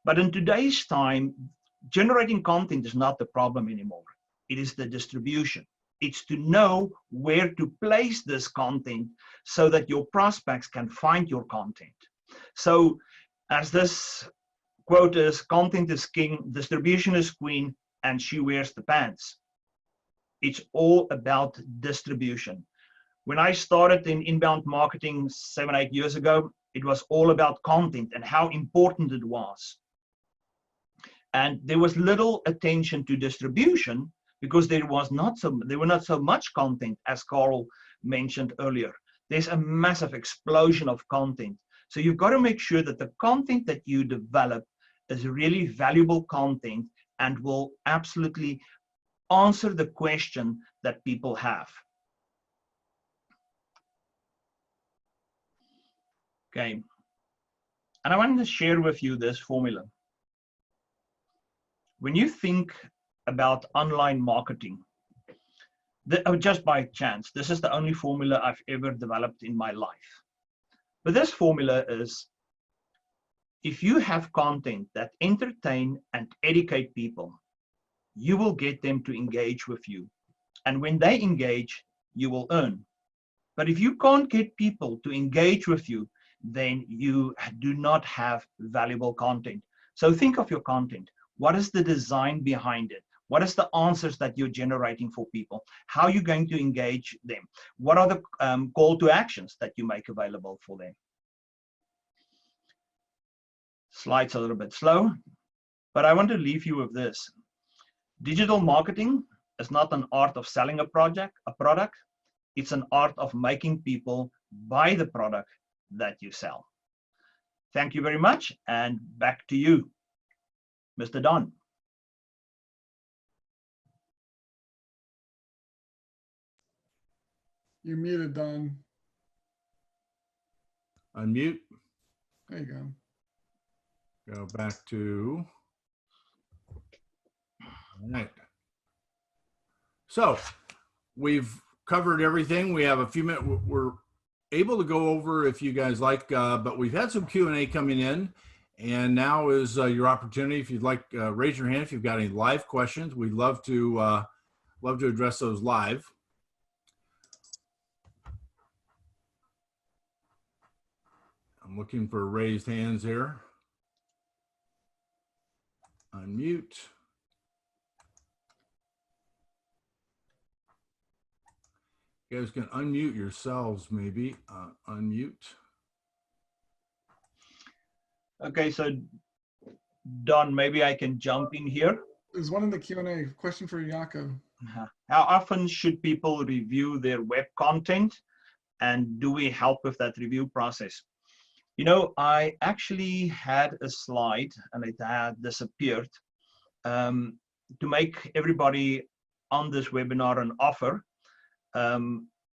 But in today's time, generating content is not the problem anymore. It is the distribution. It's to know where to place this content so that your prospects can find your content. So as this quote is, content is king, distribution is queen, and she wears the pants. it's all about distribution. When I started in inbound marketing 7, 8 years ago, it was all about content and how important it was. And there was little attention to distribution because there were not so much content, as Carl mentioned earlier. There's a massive explosion of content. So you've got to make sure that the content that you develop is really valuable content and will absolutely answer the question that people have. Okay. And I wanted to share with you this formula. When you think about online marketing, just by chance, this is the only formula I've ever developed in my life. But this formula is, if you have content that entertain and educate people, you will get them to engage with you. And when they engage, you will earn. But if you can't get people to engage with you, then you do not have valuable content. So think of your content. What is the design behind it? What is the answers that you're generating for people? How are you going to engage them? What are the call to actions that you make available for them? Slides a little bit slow, but I want to leave you with this. Digital marketing is not an art of selling a product. It's an art of making people buy the product that you sell. Thank you very much, and back to you, Mr. Don. You're muted, Don. Unmute. There you go. Go back to. All right. So we've covered everything. We have a few minutes. We're able to go over if you guys like, but we've had some Q&A coming in, and now is your opportunity. If you'd like, raise your hand if you've got any live questions. We'd love to address those live. I'm looking for raised hands here. Unmute. You guys can unmute yourselves, maybe. Unmute. Okay, so Don, maybe I can jump in here. There's one in the Q&A. Question for Jaco. How often should people review their web content, and do we help with that review process? You know, I actually had a slide and it had disappeared to make everybody on this webinar an offer.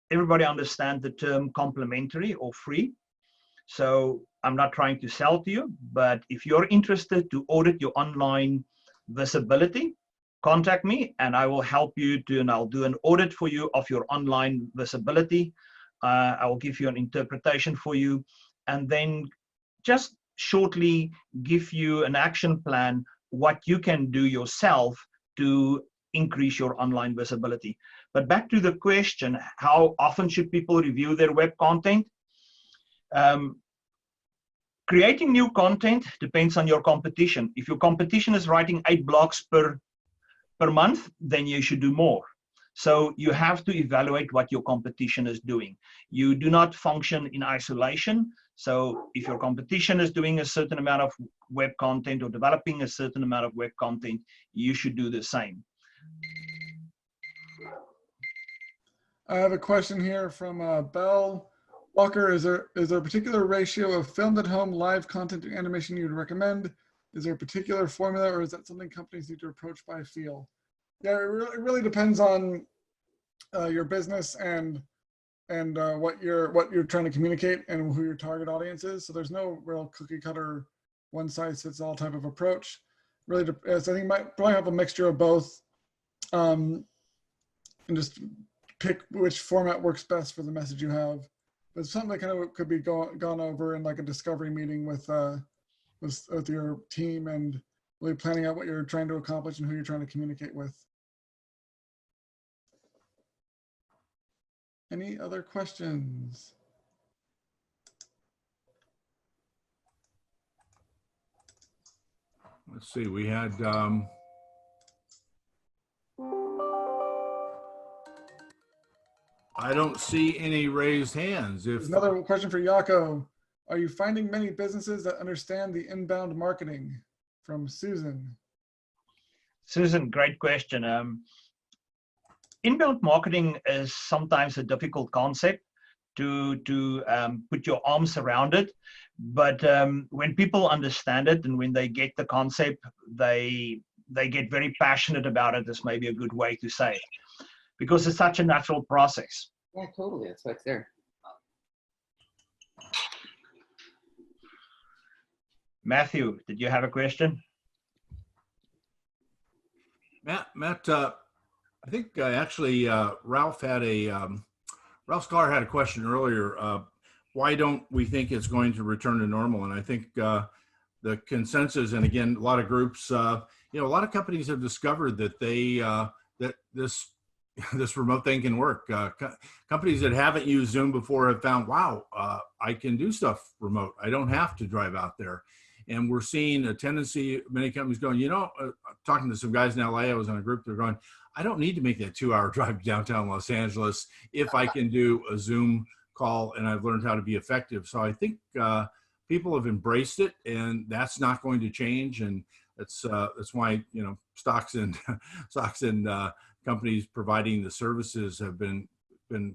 Everybody understand the term complimentary or free. So I'm not trying to sell to you, but if you're interested to audit your online visibility, contact me and I will help you and I'll do an audit for you of your online visibility. I will give you an interpretation for you, and then just shortly give you an action plan, what you can do yourself to increase your online visibility. But back to the question, how often should people review their web content? Creating new content depends on your competition. If your competition is writing 8 blogs per month, then you should do more. So you have to evaluate what your competition is doing. You do not function in isolation. So if your competition is doing a certain amount of web content or developing a certain amount of web content, you should do the same. I have a question here from Bell Walker. Is there a particular ratio of filmed at home live content to animation you'd recommend? Is there a particular formula, or is that something companies need to approach by feel? Yeah, it really depends on your business and what you're trying to communicate and who your target audience is. So there's no real cookie cutter, one size fits all type of approach. Really, so I think you might probably have a mixture of both, and just pick which format works best for the message you have. But something that kind of could be gone over in like a discovery meeting with your team and really planning out what you're trying to accomplish and who you're trying to communicate with. Any other questions? Let's see, we had I don't see any raised hands. If There's another question for Jaco. Are you finding many businesses that understand the inbound marketing? From Susan. Susan, great question. Inbound marketing is sometimes a difficult concept to put your arms around it. But when people understand it and when they get the concept, they get very passionate about it. This may be a good way to say it, because it's such a natural process. Yeah, totally. That's why it's there. Matthew, did you have a question? Matt, I think actually Ralph had Ralph Sklar had a question earlier. Why don't we think it's going to return to normal? And I think the consensus, and again, a lot of groups, a lot of companies have discovered that that this remote thing can work. Companies that haven't used Zoom before have found, wow, I can do stuff remote. I don't have to drive out there. And we're seeing a tendency, many companies going, talking to some guys in LA, I was in a group, they're going, I don't need to make that 2-hour drive to downtown Los Angeles if I can do a Zoom call and I've learned how to be effective. So I think people have embraced it, and that's not going to change. And that's why, stocks and companies providing the services have been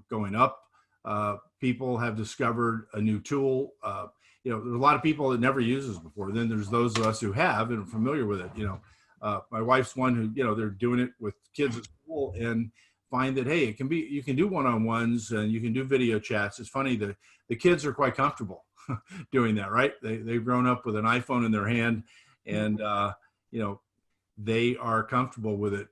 going up. People have discovered a new tool. There's a lot of people that never used this before. Then there's those of us who have and are familiar with it. My wife's one who, they're doing it with kids at school and find that, hey, you can do one-on-ones and you can do video chats. It's funny, the kids are quite comfortable doing that, right? They've grown up with an iPhone in their hand, and, they are comfortable with it.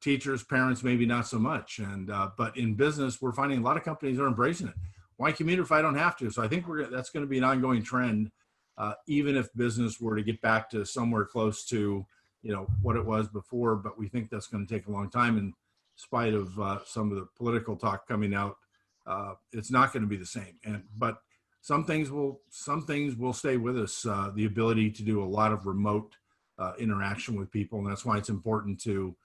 Teachers, parents, maybe not so much. And, but in business, we're finding a lot of companies are embracing it. Why commute if I don't have to? So I think that's going to be an ongoing trend, even if business were to get back to somewhere close to, what it was before. But we think that's going to take a long time. In spite of some of the political talk coming out, it's not going to be the same. But some things will stay with us. The ability to do a lot of remote interaction with people, and that's why it's important to,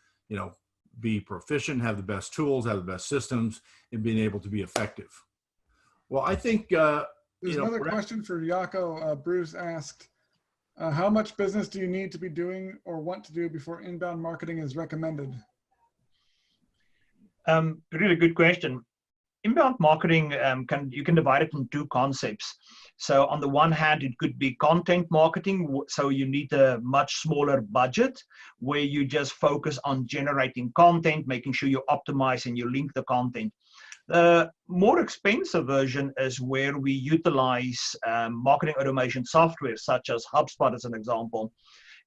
be proficient, have the best tools, have the best systems, and being able to be effective. Well, I think there's another question for Jaco. Bruce asked, how much business do you need to be doing or want to do before inbound marketing is recommended? Really good question. Inbound marketing, you can divide it in two concepts. So on the one hand, it could be content marketing. So you need a much smaller budget where you just focus on generating content, making sure you optimize and you link the content. The more expensive version is where we utilize marketing automation software, such as HubSpot as an example,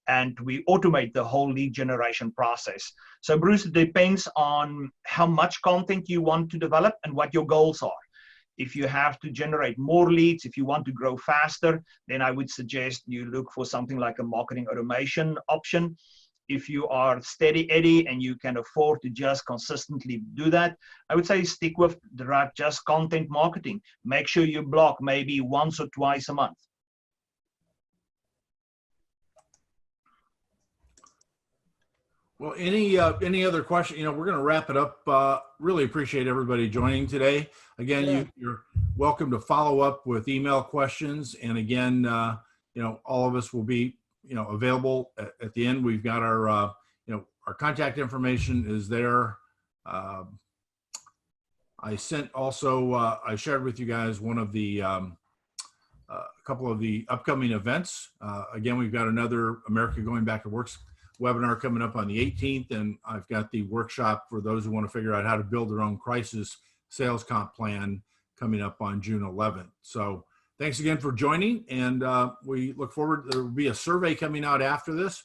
and we automate the whole lead generation process. So Bruce, it depends on how much content you want to develop and what your goals are. If you have to generate more leads, if you want to grow faster, then I would suggest you look for something like a marketing automation option. If you are steady Eddie and you can afford to just consistently do that, I would say stick with just content marketing. Make sure you block maybe once or twice a month. Well, any other question? We're going to wrap it up. Really appreciate everybody joining today. Again, you're welcome to follow up with email questions. And again, all of us will be, available at the end. We've got our, our contact information is there. I shared with you guys one of the, a couple of the upcoming events. Again, we've got another America Going Back to Work webinar coming up on the 18th, and I've got the workshop for those who want to figure out how to build their own crisis sales comp plan coming up on June 11th. So thanks again for joining, and we look forward. There will be a survey coming out after this,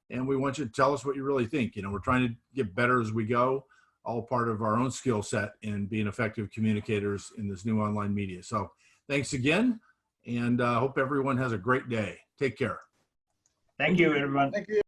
and we want you to tell us what you really think. We're trying to get better as we go, all part of our own skill set in being effective communicators in this new online media. So thanks again, and hope everyone has a great day. Take care. Thank you, everyone. Thank you.